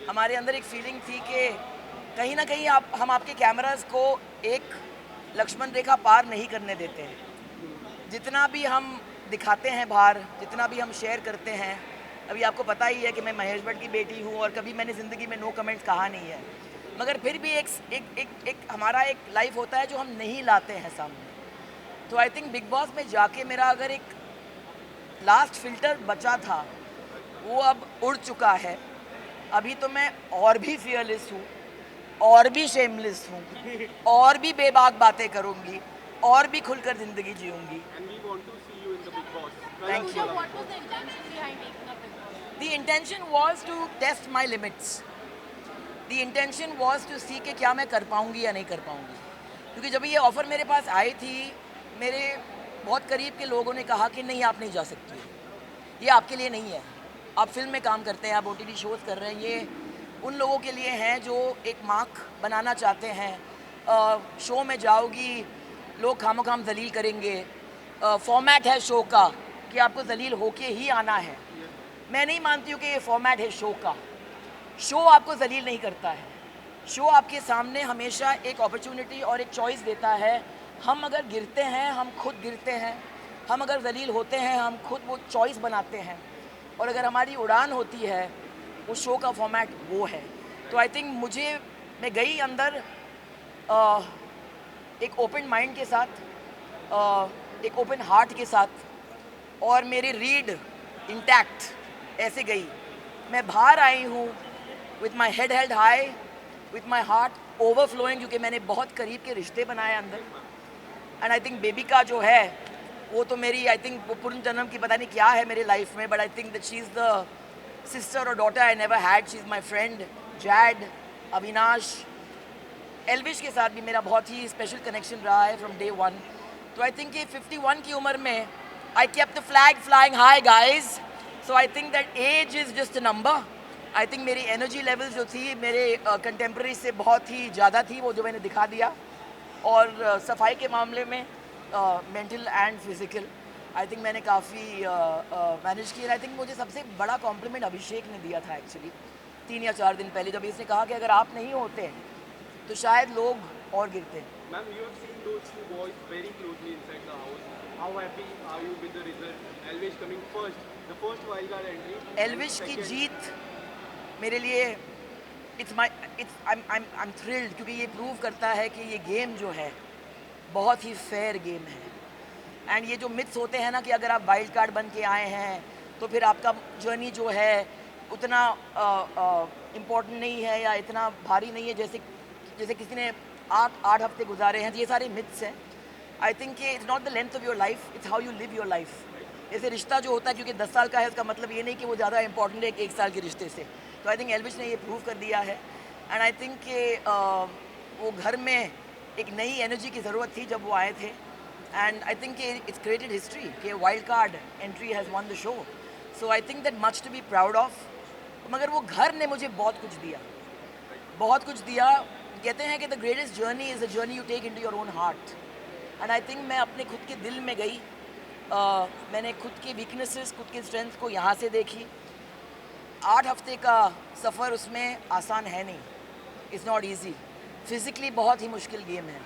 हमारे अंदर एक फीलिंग थी कि कहीं ना कहीं हम आपके कैमरास को एक लक्ष्मण रेखा पार नहीं करने देते हैं। जितना भी हम दिखाते हैं बाहर, जितना भी हम शेयर करते हैं, अभी आपको पता ही है कि मैं महेश भट्ट की बेटी हूँ और कभी मैंने ज़िंदगी में नो कमेंट्स कहा नहीं है, मगर फिर भी एक हमारा एक लाइफ होता है जो हम नहीं लाते हैं सामने। तो आई थिंक बिग बॉस में जाके मेरा अगर एक लास्ट फिल्टर बचा था वो अब उड़ चुका है। अभी तो मैं और भी फियरलेस हूँ, और भी शेमलेस हूँ, और भी बेबाक बातें करूँगी, और भी खुलकर ज़िंदगी जीऊँगी। And we want to see you in the Big Boss. Thank So you. what was the intention behind making a Big Boss? The intention was to test my limits. The intention was to see कि क्या मैं कर पाऊँगी या नहीं कर पाऊँगी। क्योंकि जब ये ऑफ़र मेरे पास आई थी, मेरे बहुत करीब के लोगों ने कहा कि नहीं, आप नहीं जा सकती, ये आपके लिए नहीं है। आप फिल्म में काम करते हैं, आप OTT शोज़ कर रहे हैं, ये उन लोगों के लिए हैं जो एक मार्क बनाना चाहते हैं। शो में जाओगी, लोग खामोखाम जलील करेंगे। फॉर्मेट है शो का कि आपको जलील होके ही आना है। मैं नहीं मानती हूँ कि ये फॉर्मेट है शो का। शो आपको जलील नहीं करता है। शो आपके सामने हमेशा एक अपॉर्चुनिटी और एक चॉइस देता है। हम अगर गिरते हैं, हम खुद गिरते हैं। हम अगर जलील होते हैं, हम खुद वो चॉइस बनाते हैं। और अगर हमारी उड़ान होती है, उस शो का फॉर्मेट वो है। तो आई थिंक मैं गई अंदर एक ओपन माइंड के साथ, एक ओपन हार्ट के साथ, और मेरी रीड इंटैक्ट ऐसे गई। मैं बाहर आई हूँ with my head held high, with my heart overflowing, क्योंकि मैंने बहुत करीब के रिश्ते बनाए अंदर। एंड आई थिंक बेबी का जो है वो तो मेरी, आई थिंक वो पूर्ण जन्म की पता नहीं क्या है मेरे लाइफ में, but I think that she is the sister और daughter I never had. She is my friend. Jad, Avinash, Elvish के साथ भी मेरा बहुत ही स्पेशल कनेक्शन रहा है फ्रॉम डे वन। तो आई थिंक कि 51 की उम्र में I kept the flag flying high guys. So I think that age is just a number. I think मेरी एनर्जी लेवल्स जो थी मेरे कंटेम्प्रेरी से बहुत ही ज़्यादा थी, वो जो मैंने दिखा दिया। और सफाई के मामले में mental and physical I think मैंने काफ़ी मैनेज किया। आई थिंक मुझे सबसे बड़ा कॉम्प्लीमेंट अभिषेक ने दिया था एक्चुअली 3 या 4 दिन पहले, जब इसने कहा कि अगर आप नहीं होते तो शायद लोग और गिरते। Ma'am, you have seen those two boys very closely inside the house. How happy are you with the result? Elvish coming first, the first wildcard entry. Elvish की जीत मेरे लिए I'm thrilled, क्योंकि ये प्रूव करता है कि ये गेम जो है बहुत ही फेयर गेम है। एंड ये जो मिथ्स होते हैं ना कि अगर आप वाइल्ड कार्ड बन के आए हैं तो फिर आपका जर्नी जो है उतना इम्पोर्टेंट नहीं है या इतना भारी नहीं है जैसे किसी ने 8 हफ्ते गुजारे हैं, तो ये सारे मिथ्स हैं। आई think it's not the length of your life, it's how you live your life. जैसे रिश्ता जो होता है, क्योंकि 10 साल का है, उसका मतलब ये नहीं कि वो ज़्यादा इंपॉर्टेंट है 1 साल के रिश्ते से। तो आई थिंक एल्विश ने ये प्रूव कर दिया है। एंड आई थिंक कि वो घर में एक नई एनर्जी की ज़रूरत थी जब वो आए थे। And I think it's created history कि wild card entry has won the show. So I think that much to be proud of. मगर वो घर ने मुझे बहुत कुछ दिया, बहुत कुछ दिया। कहते हैं कि the greatest journey is the journey you take into your own heart. And I think मैं अपने खुद के दिल में गई। मैंने खुद की वीकनेसेस, खुद की स्ट्रेंथ को यहाँ से देखी। 8 हफ्ते का सफ़र उसमें आसान है नहीं, इट्स नॉट ईजी। फिज़िकली बहुत ही मुश्किल गेम है।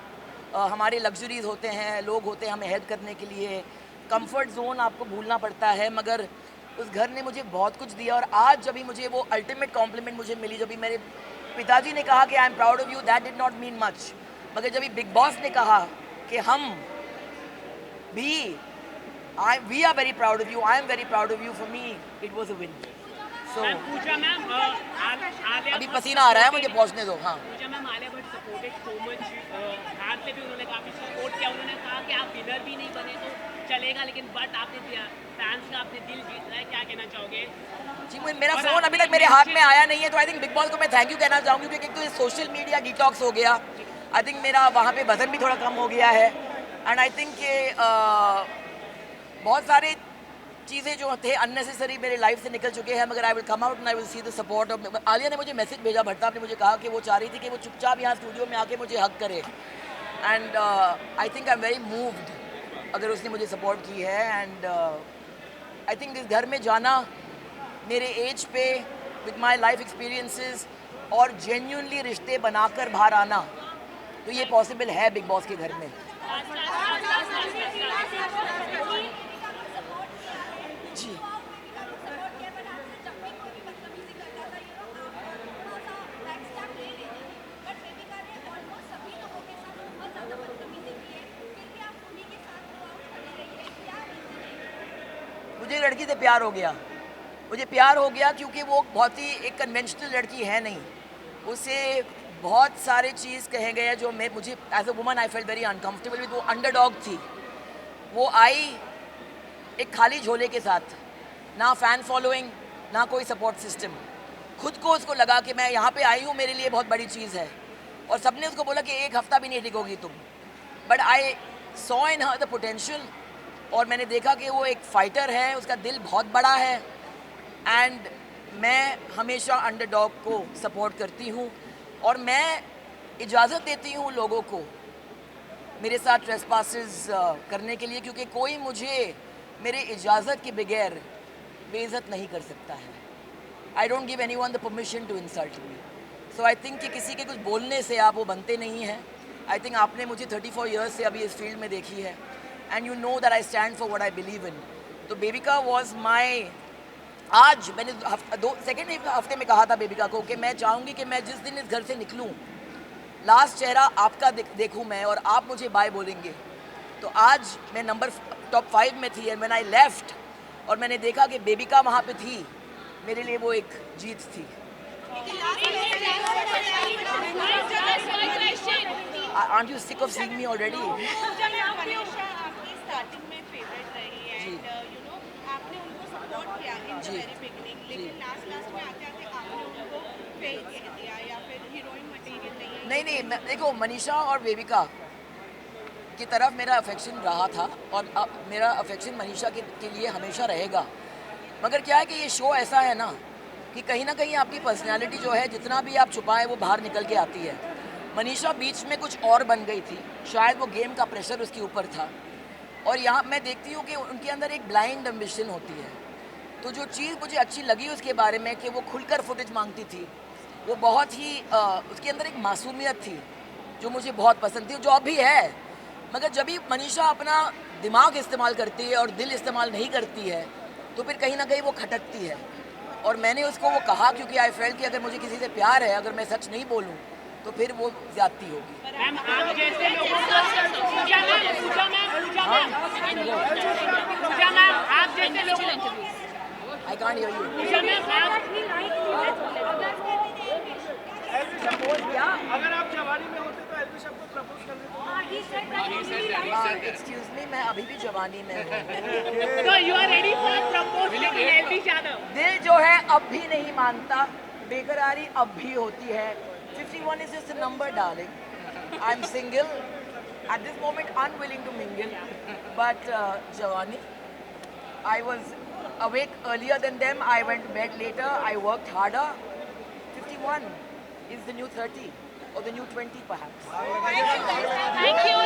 हमारे लग्जरीज होते हैं, लोग होते हैं हमें हेल्प करने के लिए, कंफर्ट जोन आपको भूलना पड़ता है। मगर उस घर ने मुझे बहुत कुछ दिया। और आज जब भी मुझे वो अल्टीमेट कॉम्प्लीमेंट मुझे मिली, जब भी मेरे पिताजी ने कहा कि I am proud of you, that did not mean much. मगर जब भी बिग बॉस ने कहा कि हम भी we are very proud of you, I am very proud of you, for me it was a win. So Pooja ma'am, Alia अभी पसीना आ रहा है मुझे, पहुंचने दो। हाँ, Pooja ma'am, Alia Bhatt supported so much. हार पे भी उन्होंने काफी सपोर्ट किया। उन्होंने कहा कि आप विनर भी नहीं बने तो चलेगा, लेकिन बट आपने फैंस का आपने दिल जीत रहा है, क्या कहना चाहोगे? जी, मेरा फ़ोन अभी तक मेरे हाथ में आया नहीं है, तो आई थिंक बिग बॉस को मैं थैंक यू कहना चाहूँगी, क्योंकि एक तो ये सोशल मीडिया डिटॉक्स हो गया। आई थिंक मेरा वहाँ पे वजन भी थोड़ा कम हो गया है। एंड आई थिंक कि बहुत सारे चीज़ें जो थे अननेसेसरी मेरे लाइफ से निकल चुके हैं। मगर I will come out and I will see the support of. Alia ने मुझे मैसेज भेजा, भट्टा ने मुझे कहा कि वो चाह रही थी कि वो चुपचाप यहाँ स्टूडियो में आके मुझे हक करे। And I think I am very moved अगर उसने मुझे सपोर्ट की है। एंड आई थिंक इस घर में जाना मेरे एज पे विद माई लाइफ एक्सपीरियंसेस और जेन्यूनली रिश्ते बनाकर बाहर आना, तो ये पॉसिबल है बिग बॉस के घर में। जी मुझे लड़की से प्यार हो गया। मुझे प्यार हो गया क्योंकि वो बहुत ही एक कन्वेंशनल लड़की है नहीं। उसे बहुत सारे चीज़ कहे गए जो मुझे as a woman I felt very uncomfortable with. वो अंडरडॉग थी। वो आई एक खाली झोले के साथ, ना फैन फॉलोइंग ना कोई सपोर्ट सिस्टम। खुद को उसको लगा कि मैं यहाँ पे आई हूँ, मेरे लिए बहुत बड़ी चीज़ है। और सबने उसको बोला कि एक हफ्ता भी नहीं टिकोगी तुम, but I saw in her the potential. और मैंने देखा कि वो एक फाइटर है, उसका दिल बहुत बड़ा है। एंड मैं हमेशा अंडरडॉग को सपोर्ट करती हूँ और मैं इजाज़त देती हूँ लोगों को मेरे साथ ट्रेसपासेस करने के लिए, क्योंकि कोई मुझे मेरे इजाज़त के बगैर बेइज्जत नहीं कर सकता है। I don't give anyone the permission to insult me. So I think कि किसी के कुछ बोलने से आप वो बनते नहीं हैं। आई थिंक आपने मुझे 34 ईयर्स से अभी इस फील्ड में देखी है, and you know that I stand for what I believe in. तो बेबिका वॉज माई, आज मैंने सेकेंड हफ्ते में कहा था बेबिका को कि मैं चाहूँगी कि मैं जिस दिन इस घर से निकलूँ, लास्ट चेहरा आपका देखूँ मैं और आप मुझे बाय बोलेंगे। तो आज मैं नंबर टॉप 5 में थी, एंड व्हेन आई लेफ्ट और मैंने देखा कि बेबिका वहाँ पे थी, मेरे लिए वो एक जीत थी। Aren't you sick of seeing me already? आपकी स्टार्टिंग में फेवरेट रही है जी। एंड यू नो आपने उनको सपोर्ट किया इन द जी। वेरी बिगिनिंग, लेकिन लास्ट में आते आते आपने उनको फेल कह दिया या फिर हीरोइन मटेरियल नहीं है। नहीं, देखो मनीषा और बेबिका की तरफ मेरा अफेक्शन रहा था और मेरा अफेक्शन मनीषा के लिए हमेशा रहेगा। मगर क्या है कि ये शो ऐसा है ना कि कहीं ना कहीं आपकी पर्सनैलिटी जो है, जितना भी आप छुपाएं वो बाहर निकल के आती है। मनीषा बीच में कुछ और बन गई थी, शायद वो गेम का प्रेशर उसके ऊपर था। और यहाँ मैं देखती हूँ कि उनके अंदर एक ब्लाइंड एम्बिशन होती है। तो जो चीज़ मुझे अच्छी लगी उसके बारे में कि वो खुलकर फुटेज मांगती थी, वो बहुत ही उसके अंदर एक मासूमियत थी जो मुझे बहुत पसंद थी, जो अब भी है। मगर जब भी मनीषा अपना दिमाग इस्तेमाल करती है और दिल इस्तेमाल नहीं करती है, तो फिर कहीं ना कहीं वो खटकती है। और मैंने उसको वो कहा क्योंकि आई फेल्ट कि अगर मुझे किसी से प्यार है, अगर मैं सच नहीं बोलूँ तो फिर वो ज्यादती होगी। मैम आप जैसे लोगों को पूजा मैम आप जैसे लोगों I can't hear you. Pooja ma'am अगर आप जवानी में होते तो एल्विश आपको प्रपोज कर देते? एक्सक्यूज मी, मैं अभी भी जवानी में हूँ। तो you are ready for propose to Elvish Yadav? दिल जो है अब भी नहीं मानता, बेकरारी अब भी होती है। 51 is just a number, darling. I'm single. At this moment, unwilling to mingle. But Jawani, I was awake earlier than them. I went to bed later. I worked harder. 51 is the new 30 or the new 20 perhaps. Thank you.